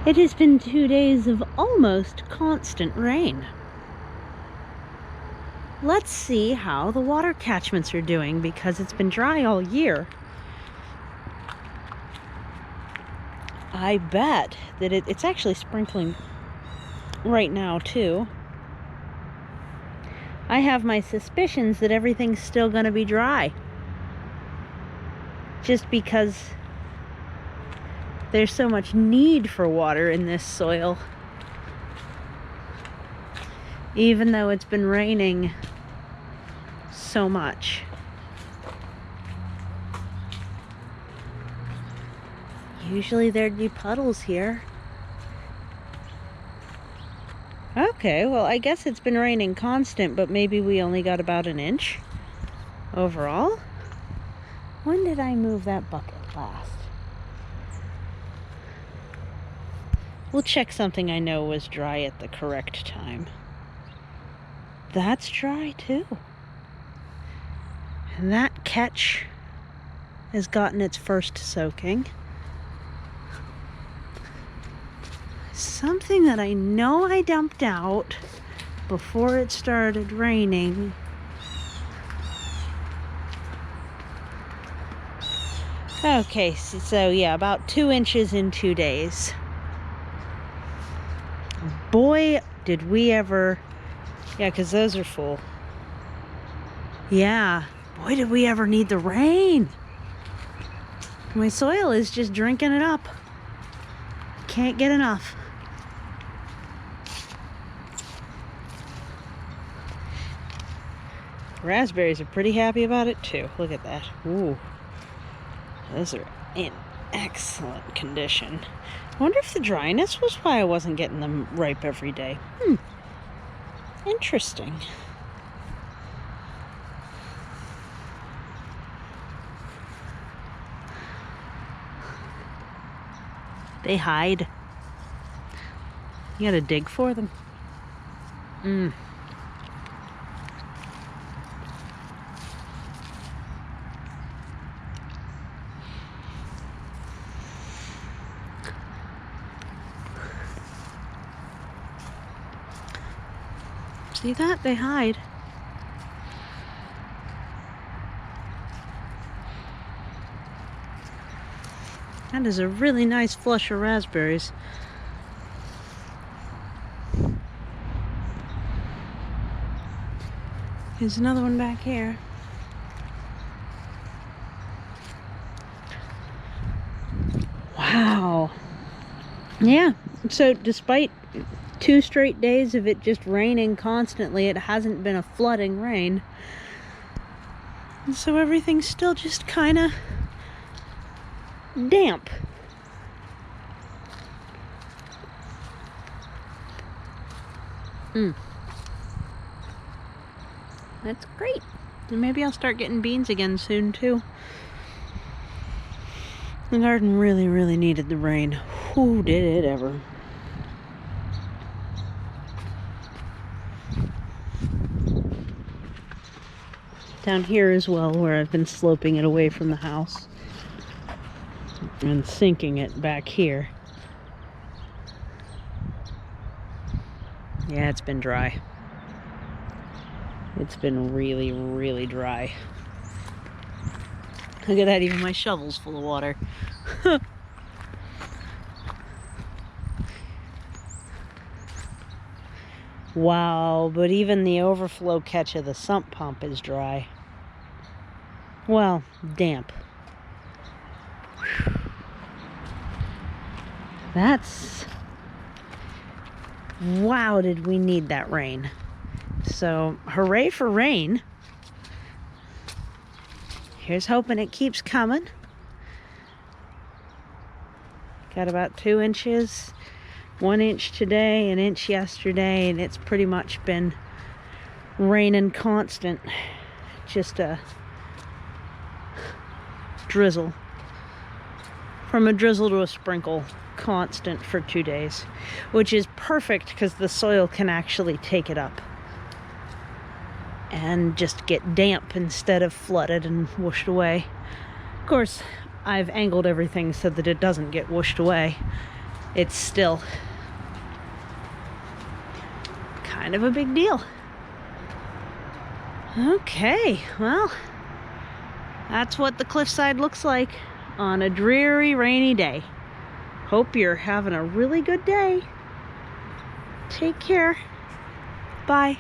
It has been 2 days of almost constant rain. Let's see how the water catchments are doing because it's been dry all year. I bet that it's actually sprinkling right now too. I have my suspicions that everything's still going to be dry. Just because there's so much need for water in this soil. Even though it's been raining so much. Usually there'd be puddles here. Okay, well, I guess it's been raining constant, but maybe we only got about an inch overall. When did I move that bucket last? We'll check something I know was dry at the correct time. That's dry too. And that catch has gotten its first soaking. Something that I know I dumped out before it started raining. Okay, so yeah, about 2 inches in 2 days. Boy, did we ever... Yeah, because those are full. Yeah, boy, did we ever need the rain. My soil is just drinking it up. Can't get enough. Raspberries are pretty happy about it too. Look at that. Ooh. Those are in excellent condition. I wonder if the dryness was why I wasn't getting them ripe every day. Interesting. They hide. You gotta dig for them. See that? They hide. That is a really nice flush of raspberries. Here's another one back here. Wow. Yeah, so despite 2 straight days of it just raining constantly, it hasn't been a flooding rain. And so everything's still just kind of damp. That's great. And maybe I'll start getting beans again soon too. The garden really, really needed the rain. Who did it ever? Down here as well, where I've been sloping it away from the house and sinking it back here. Yeah, it's been dry. It's been really, really dry. Look at that, even my shovel's full of water. Wow, but even the overflow catch of the sump pump is dry. Well, damp. That's... Wow, did we need that rain. So, hooray for rain. Here's hoping it keeps coming. Got about 2 inches. 1 inch today, an inch yesterday, and it's pretty much been raining constant. Just a drizzle. From a drizzle to a sprinkle, constant for 2 days. Which is perfect because the soil can actually take it up. And just get damp instead of flooded and whooshed away. Of course, I've angled everything so that it doesn't get whooshed away. it's still kind of a big deal. Okay, well, that's what the cliffside looks like on a dreary, rainy day. Hope you're having a really good day. Take care. Bye.